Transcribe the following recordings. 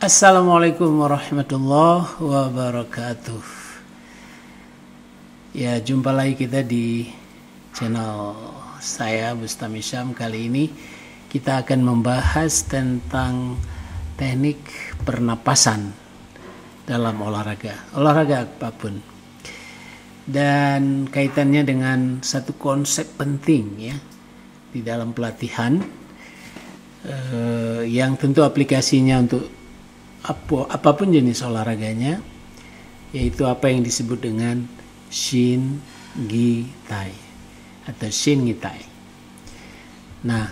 Assalamualaikum warahmatullahi wabarakatuh. Ya, jumpa lagi kita di channel saya Bustami Syam. Kali ini kita akan membahas tentang teknik pernapasan dalam olahraga apapun, dan kaitannya dengan satu konsep penting ya di dalam pelatihan, yang tentu aplikasinya untuk apapun jenis olahraganya, yaitu apa yang disebut dengan Shin Gi Tai atau Shin Gi Tai. Nah,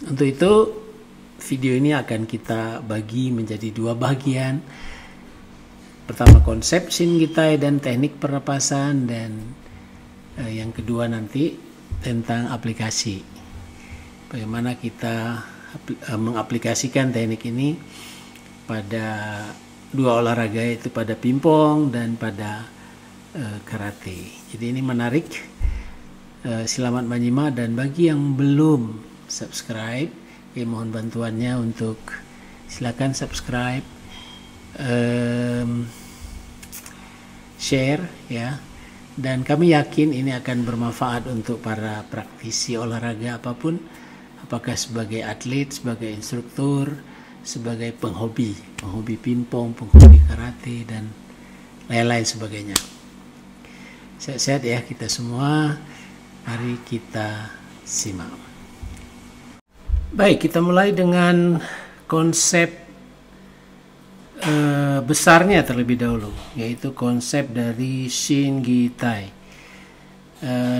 untuk itu video ini akan kita bagi menjadi dua bagian. Pertama konsep Shin Gi Tai dan teknik pernapasan, dan yang kedua nanti tentang aplikasi. Bagaimana kita mengaplikasikan teknik ini pada dua olahraga, yaitu pada pingpong dan pada karate. Jadi ini menarik. Selamat menyimak, dan bagi yang belum subscribe, mohon bantuannya untuk silakan subscribe, share ya. Dan kami yakin ini akan bermanfaat untuk para praktisi olahraga apapun, apakah sebagai atlet, sebagai instruktur, sebagai penghobi pingpong, penghobi karate, dan lain-lain sebagainya. Sehat-sehat ya kita semua. Mari kita simak. Baik, kita mulai dengan konsep besarnya terlebih dahulu, yaitu konsep dari Shin Gi Tai.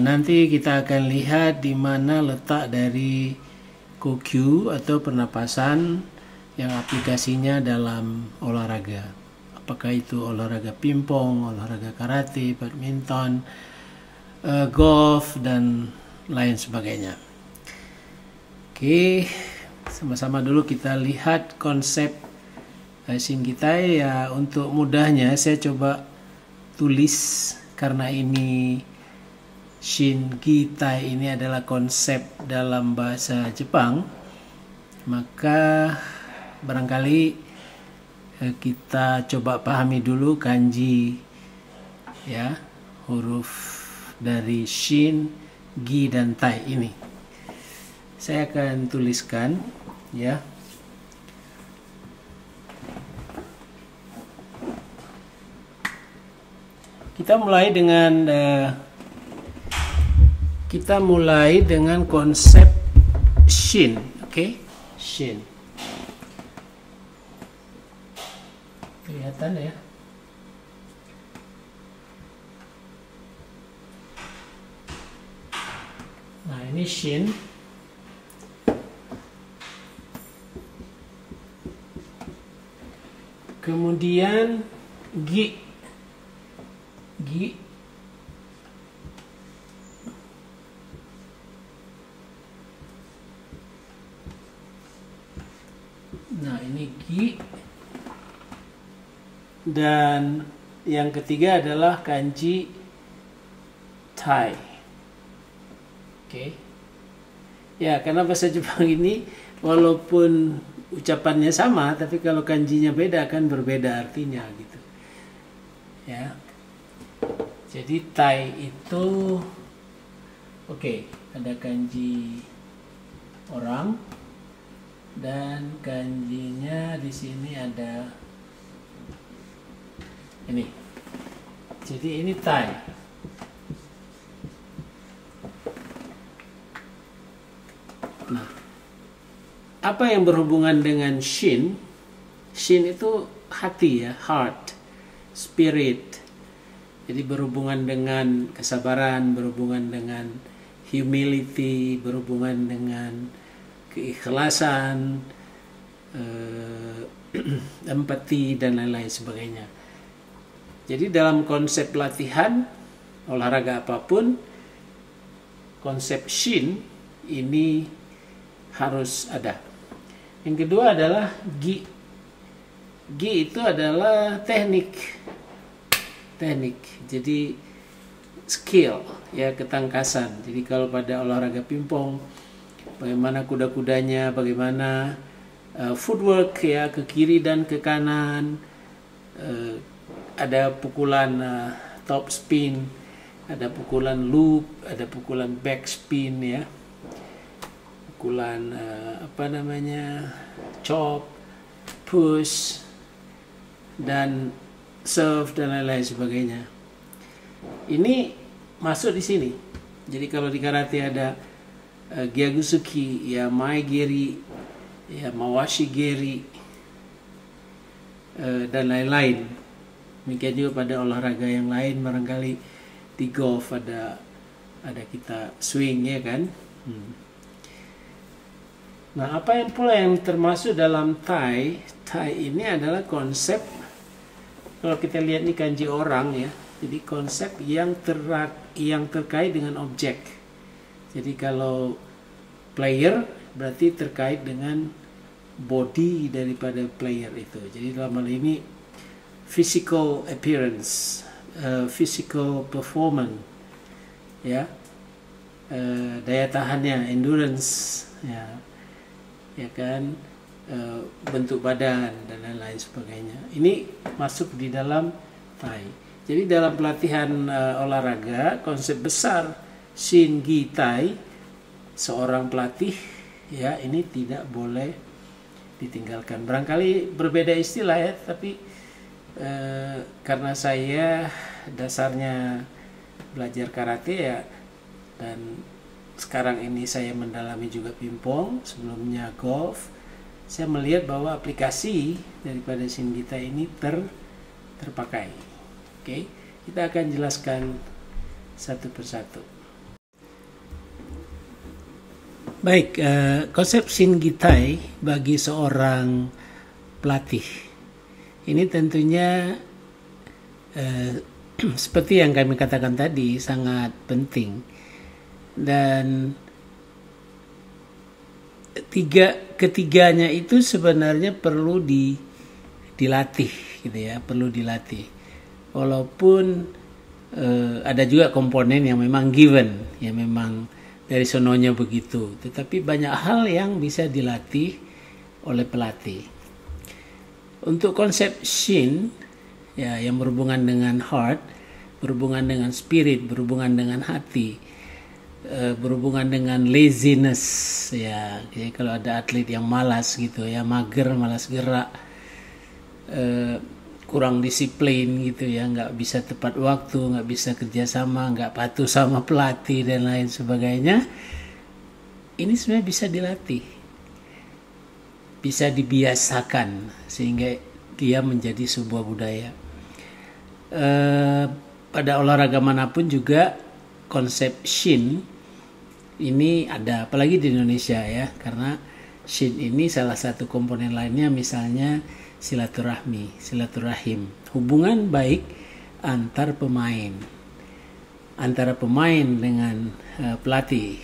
Nanti kita akan lihat di mana letak dari Kokyu atau pernapasan yang aplikasinya dalam olahraga. Apakah itu olahraga pingpong, olahraga karate, badminton, golf, dan lain sebagainya. Oke, sama-sama dulu kita lihat konsep Shin Gi Tai. Ya, untuk mudahnya saya coba tulis, karena ini Shin Gi Tai ini adalah konsep dalam bahasa Jepang, maka barangkali kita coba pahami dulu kanji ya, huruf dari Shin, Gi, dan Tai ini. Saya akan tuliskan ya. Kita mulai dengan konsep Shin, oke? Shin. Kelihatan ya? Nah, ini Shin. Kemudian Gi. Nah, ini Gi. Dan yang ketiga adalah kanji Tai. Oke. Ya, karena bahasa Jepang ini walaupun ucapannya sama, tapi kalau kanjinya beda akan berbeda artinya gitu. Ya. Jadi Tai itu ada kanji orang, dan kanjinya di sini ada ini. Jadi ini Tai. Nah, apa yang berhubungan dengan Shin? Shin itu hati ya, heart, spirit. Jadi berhubungan dengan kesabaran, berhubungan dengan humility, berhubungan dengan keikhlasan, empati, dan lain-lain sebagainya. Jadi dalam konsep latihan olahraga apapun, konsep Shin ini harus ada. Yang kedua adalah Gi. Gi itu adalah teknik. Jadi skill ya, ketangkasan. Jadi kalau pada olahraga pingpong, bagaimana kuda-kudanya, bagaimana footwork ya, ke kiri dan ke kanan, ada pukulan top spin, ada pukulan loop, ada pukulan back spin ya, pukulan chop, push, dan serve dan lain-lain sebagainya. Ini masuk di sini. Jadi kalau di karate ada Gyakusuki, ya Mae Geri, ya Mawashi Geri, dan lain-lain. Demikian juga pada olahraga yang lain, barangkali di golf ada kita swing ya kan. Nah, apa yang pula yang termasuk dalam Thai ini adalah konsep, kalau kita lihat nih kanji orang ya, jadi konsep yang terkait dengan objek. Jadi kalau player berarti terkait dengan body daripada player itu. Jadi dalam hal ini physical appearance, physical performance, ya, daya tahannya, endurance, ya kan, bentuk badan dan lain-lain sebagainya. Ini masuk di dalam Thai. Jadi dalam pelatihan olahraga, konsep besar Shin Gi Thai, seorang pelatih ya ini tidak boleh ditinggalkan. Barangkali berbeda istilah ya, tapi karena saya dasarnya belajar karate ya, dan sekarang ini saya mendalami juga pingpong, sebelumnya golf, saya melihat bahwa aplikasi daripada Shin Gi Thai ini terpakai. Oke, kita akan jelaskan satu persatu. Baik, konsep Shin Gi Thai bagi seorang pelatih ini tentunya seperti yang kami katakan tadi sangat penting, dan ketiganya itu sebenarnya perlu dilatih gitu ya, perlu dilatih. Walaupun ada juga komponen yang memang given, ya memang dari sononya begitu, tetapi banyak hal yang bisa dilatih oleh pelatih. Untuk konsep Shin ya, yang berhubungan dengan heart, berhubungan dengan spirit, berhubungan dengan hati, berhubungan dengan laziness ya. Jadi kalau ada atlet yang malas gitu ya, mager, malas gerak, kurang disiplin gitu ya, nggak bisa tepat waktu, nggak bisa kerjasama, nggak patuh sama pelatih dan lain sebagainya, ini sebenarnya bisa dilatih, bisa dibiasakan sehingga dia menjadi sebuah budaya. Pada olahraga manapun juga konsep Shin ini ada, apalagi di Indonesia ya, karena Shin ini salah satu komponen lainnya misalnya silaturahim, hubungan baik antar pemain, antara pemain dengan pelatih,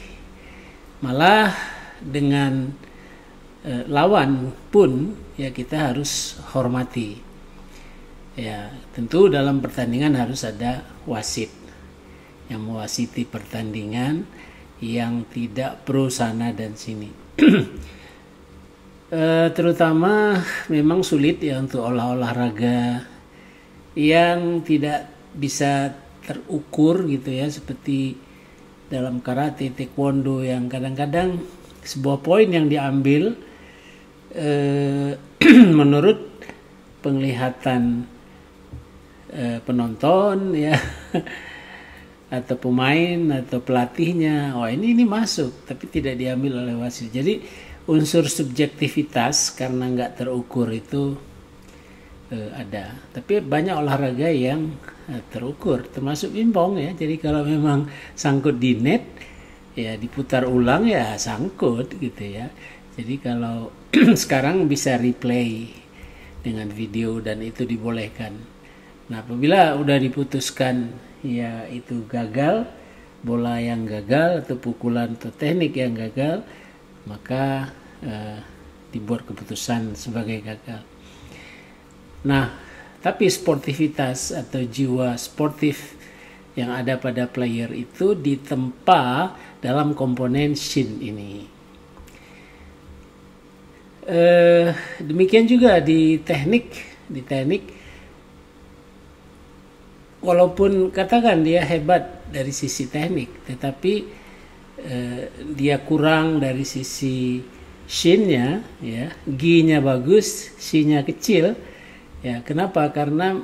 malah dengan lawan pun ya kita harus hormati. Ya, tentu dalam pertandingan harus ada wasit yang mewasiti pertandingan, yang tidak pro sana dan sini. Terutama memang sulit ya untuk olahraga yang tidak bisa terukur gitu ya, seperti dalam karate, taekwondo, yang kadang-kadang sebuah poin yang diambil menurut penglihatan penonton ya atau pemain atau pelatihnya, oh ini masuk, tapi tidak diambil oleh wasit. Jadi unsur subjektivitas karena nggak terukur itu ada. Tapi banyak olahraga yang terukur, termasuk pingpong ya. Jadi kalau memang sangkut di net ya diputar ulang ya sangkut gitu ya. Jadi kalau sekarang bisa replay dengan video dan itu dibolehkan. Nah, apabila udah diputuskan ya itu gagal, bola yang gagal atau pukulan atau teknik yang gagal, maka dibuat keputusan sebagai gagal. Nah, tapi sportivitas atau jiwa sportif yang ada pada player itu ditempa dalam komponen Shin ini. Demikian juga di teknik, walaupun katakan dia hebat dari sisi teknik, tetapi dia kurang dari sisi shin-nya, ya, gi-nya bagus, shi-nya kecil, ya. Kenapa? Karena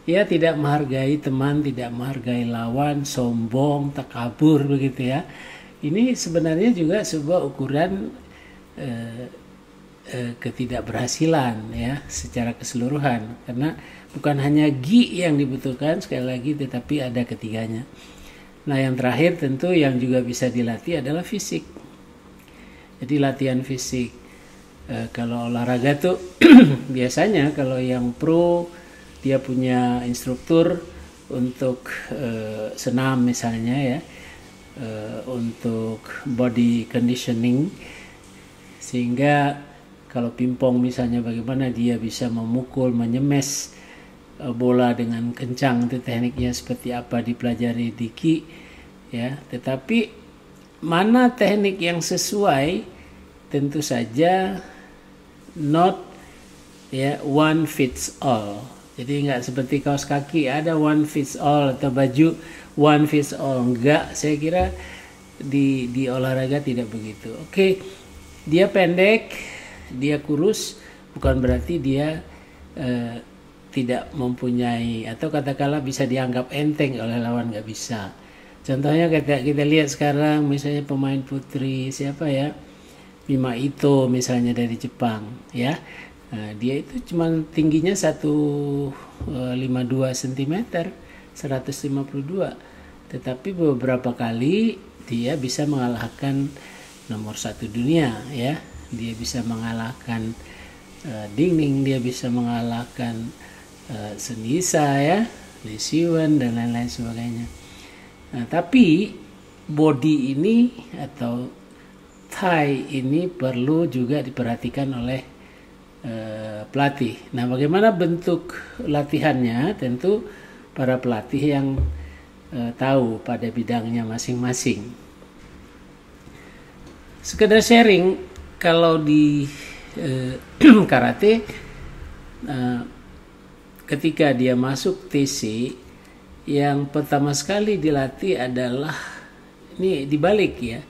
ia tidak menghargai teman, tidak menghargai lawan, sombong, takabur, begitu ya. Ini sebenarnya juga sebuah ukuran ketidakberhasilan, ya, secara keseluruhan, karena bukan hanya gi yang dibutuhkan sekali lagi, tetapi ada ketiganya. Nah, yang terakhir tentu yang juga bisa dilatih adalah fisik. Jadi latihan fisik, kalau olahraga tuh biasanya kalau yang pro dia punya instruktur untuk senam misalnya, ya, untuk body conditioning, sehingga kalau pingpong misalnya bagaimana dia bisa memukul, menyemes bola dengan kencang, itu tekniknya seperti apa dipelajari di Ki, ya. Tetapi mana teknik yang sesuai, tentu saja not, ya, one fits all. Jadi nggak seperti kaos kaki ada one fits all atau baju one fits all, enggak. Saya kira di olahraga tidak begitu. Oke, dia pendek, dia kurus, bukan berarti dia tidak mempunyai, atau katakanlah bisa dianggap enteng oleh lawan, nggak bisa. Contohnya kita lihat sekarang misalnya pemain putri siapa, ya, Mima Ito misalnya dari Jepang, ya. Nah, dia itu cuma tingginya 152 cm, 152, tetapi beberapa kali dia bisa mengalahkan nomor 1 dunia, ya. Dia bisa mengalahkan Ding Ning, dia bisa mengalahkan Senisa, ya, Lee Siwen dan lain-lain sebagainya. Nah, tapi body ini atau thigh ini perlu juga diperhatikan oleh pelatih. Nah, bagaimana bentuk latihannya? Tentu para pelatih yang tahu pada bidangnya masing-masing. Sekedar sharing, kalau di karate, ketika dia masuk TC, yang pertama sekali dilatih adalah, ini dibalik, ya.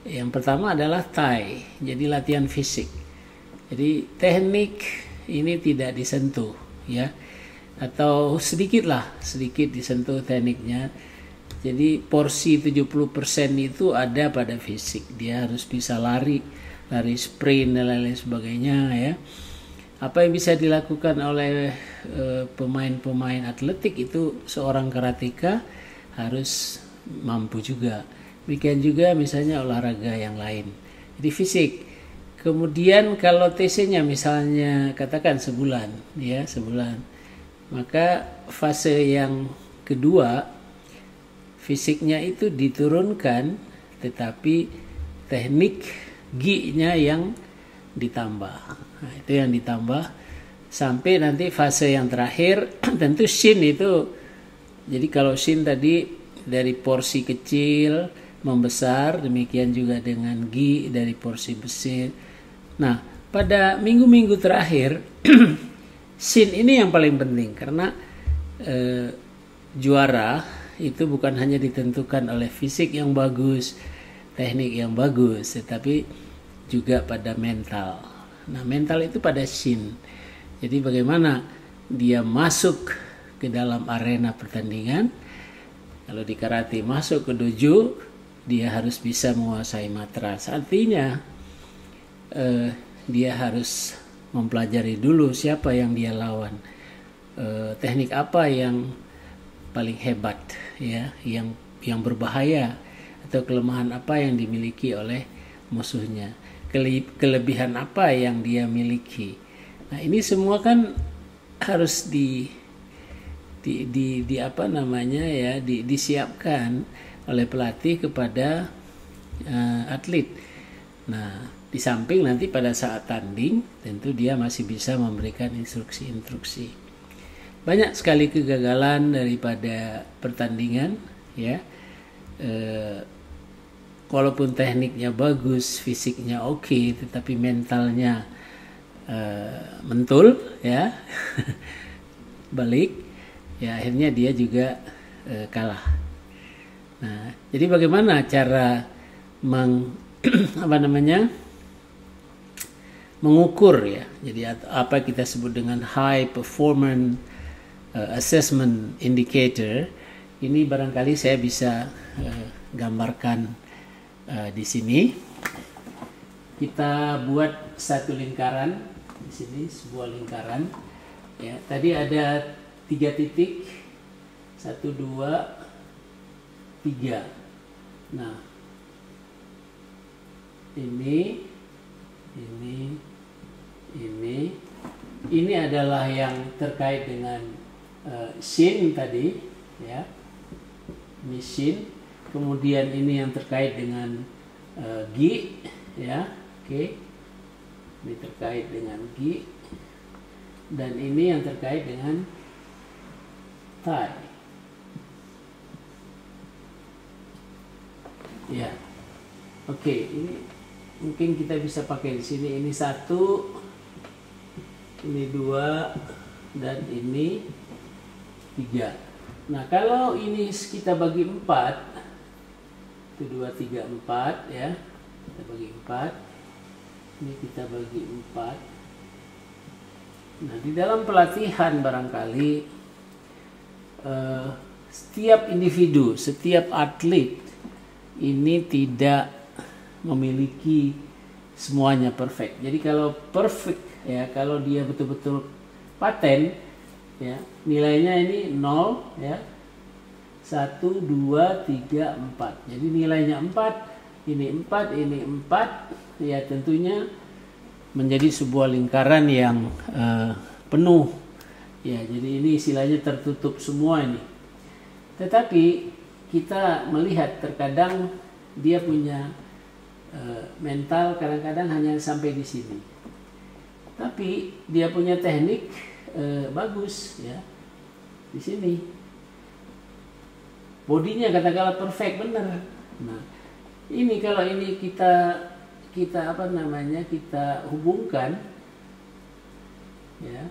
Yang pertama adalah thigh, jadi latihan fisik. Jadi teknik ini tidak disentuh, ya, atau sedikit disentuh tekniknya. Jadi porsi 70% itu ada pada fisik. Dia harus bisa lari sprint dan lain-lain sebagainya, ya. Apa yang bisa dilakukan oleh pemain-pemain atletik itu seorang karateka harus mampu juga. Demikian juga misalnya olahraga yang lain. Jadi fisik. Kemudian kalau TC-nya misalnya katakan sebulan, ya, sebulan. Maka fase yang kedua fisiknya itu diturunkan, tetapi teknik gi-nya yang ditambah. Nah, itu yang ditambah sampai nanti fase yang terakhir. Tentu shin itu, jadi kalau shin tadi dari porsi kecil membesar, demikian juga dengan gi dari porsi besar. Nah, pada minggu-minggu terakhir shin ini yang paling penting, karena juara itu bukan hanya ditentukan oleh fisik yang bagus, teknik yang bagus, tetapi juga pada mental. Nah, mental itu pada shin. Jadi bagaimana dia masuk ke dalam arena pertandingan. Kalau di karate masuk ke dojo, dia harus bisa menguasai matras. Artinya dia harus mempelajari dulu siapa yang dia lawan, teknik apa yang paling hebat, ya, yang berbahaya, atau kelemahan apa yang dimiliki oleh musuhnya, kelebihan apa yang dia miliki. Nah, ini semua kan harus disiapkan oleh pelatih kepada atlet. Nah, di samping nanti pada saat tanding tentu dia masih bisa memberikan instruksi-instruksi. Banyak sekali kegagalan daripada pertandingan, ya, walaupun tekniknya bagus, fisiknya oke, tetapi mentalnya mentul, ya, balik, ya akhirnya dia juga kalah. Nah, jadi bagaimana cara mengukur, ya? Jadi apa kita sebut dengan high performance assessment indicator? Ini barangkali saya bisa gambarkan di sini. Kita buat satu lingkaran di sini, sebuah lingkaran. Ya, tadi ada 3 titik, 1, 2, 3. Nah, ini adalah yang terkait dengan shin tadi, ya. Ini shin. Kemudian ini yang terkait dengan gi, ya. Oke. Ini terkait dengan gi. Dan ini yang terkait dengan tai. Ya. Oke, ini mungkin kita bisa pakai di sini. Ini 1, ini 2, dan ini 3. Nah, kalau ini kita bagi 4, 1, 2, 3, 4, ya. Kita bagi 4. Ini kita bagi 4. Nah, di dalam pelatihan barangkali setiap individu, setiap atlet ini tidak memiliki semuanya perfect. Jadi kalau perfect, ya, kalau dia betul-betul paten, ya, nilainya ini 0, ya. 1, 2, 3, 4. Jadi nilainya 4, ini 4, ini 4, ya, tentunya menjadi sebuah lingkaran yang penuh. Ya, jadi ini istilahnya tertutup semua ini. Tetapi kita melihat terkadang dia punya mental kadang-kadang hanya sampai di sini. Tapi dia punya teknik bagus, ya. Di sini. Bodinya katakanlah perfect, benar. Nah, ini kalau ini kita hubungkan, ya.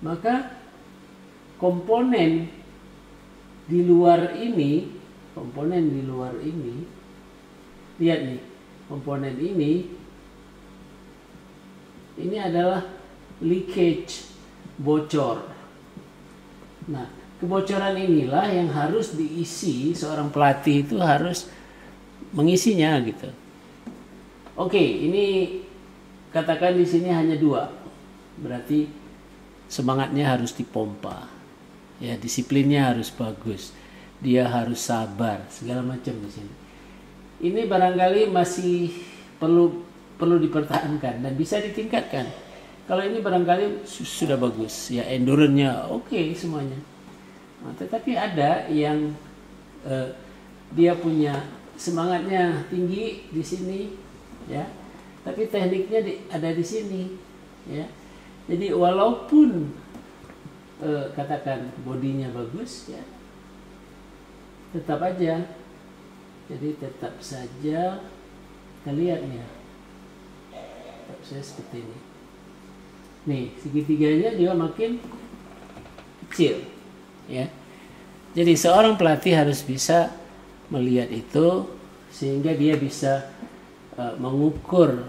Maka komponen di luar ini, lihat nih, komponen ini adalah leakage, bocor. Nah, kebocoran inilah yang harus diisi, seorang pelatih itu harus mengisinya, gitu. Oke, ini katakan di sini hanya 2, berarti semangatnya harus dipompa, ya, disiplinnya harus bagus, dia harus sabar, segala macam di sini. Ini barangkali masih perlu dipertahankan dan bisa ditingkatkan. Kalau ini barangkali sudah bagus, ya, endurance-nya oke semuanya. Nah, tetapi ada yang dia punya semangatnya tinggi di sini, ya, tapi tekniknya ada di sini, ya. Jadi walaupun katakan bodinya bagus, ya, tetap aja. Jadi tetap saja kita lihat nih, tetap saya seperti ini. Nih, segitiganya juga makin kecil, ya. Jadi seorang pelatih harus bisa melihat itu sehingga dia bisa mengukur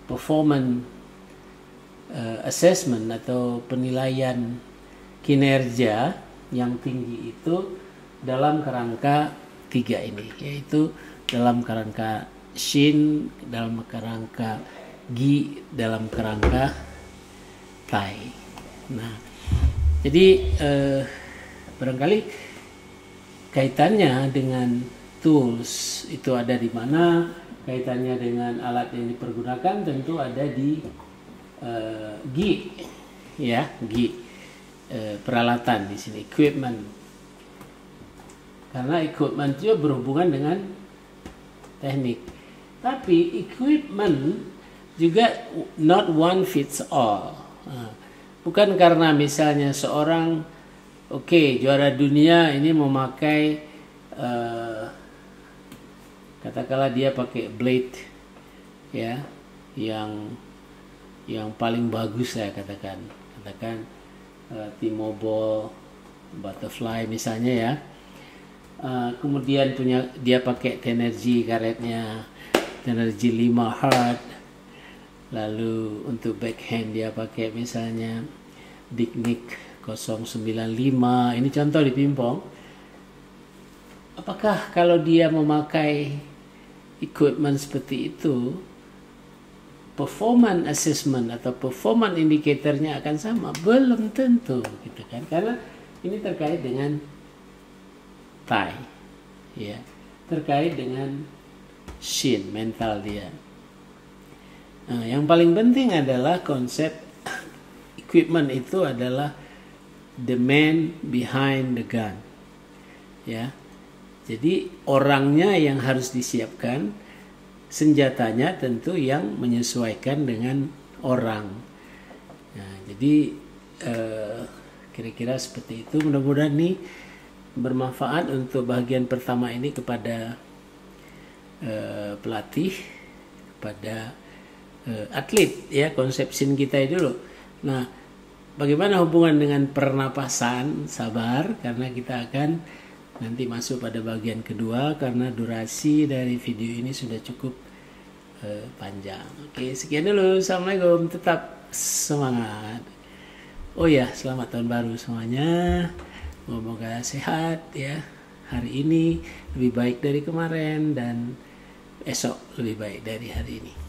performance assessment atau penilaian kinerja yang tinggi itu dalam kerangka 3 ini, yaitu dalam kerangka shin, dalam kerangka gi, dalam kerangka tai. Nah, jadi barangkali kaitannya dengan tools itu ada di mana, kaitannya dengan alat yang dipergunakan tentu ada di gi, ya, gi, peralatan di sini, equipment. Karena equipment juga berhubungan dengan teknik. Tapi equipment juga not one fits all. Bukan karena misalnya seorang Oke, juara dunia ini memakai katakanlah dia pakai blade ya, yang paling bagus saya katakan T-Mobile Butterfly misalnya ya. Kemudian dia pakai Tenergy karetnya Tenergy 5 hard. Lalu untuk backhand dia pakai misalnya Dicnic 095. Ini contoh di pingpong. Apakah kalau dia memakai equipment seperti itu, performance assessment atau performance indicatornya akan sama? Belum tentu, gitu kan? Karena ini terkait dengan thigh, ya, terkait dengan shin, mental dia. Nah, yang paling penting adalah konsep equipment itu adalah the man behind the gun, ya. Jadi orangnya yang harus disiapkan, senjatanya tentu yang menyesuaikan dengan orang. Nah, jadi kira-kira seperti itu. Mudah-mudahan nih bermanfaat untuk bagian pertama ini kepada pelatih, kepada atlet ya, konsep sin kita dulu. Nah, bagaimana hubungan dengan pernapasan? Sabar, karena kita akan nanti masuk pada bagian kedua karena durasi dari video ini sudah cukup panjang. Oke, sekian dulu. Assalamualaikum. Tetap semangat. Oh ya, selamat tahun baru semuanya. Semoga sehat ya. Hari ini lebih baik dari kemarin dan esok lebih baik dari hari ini.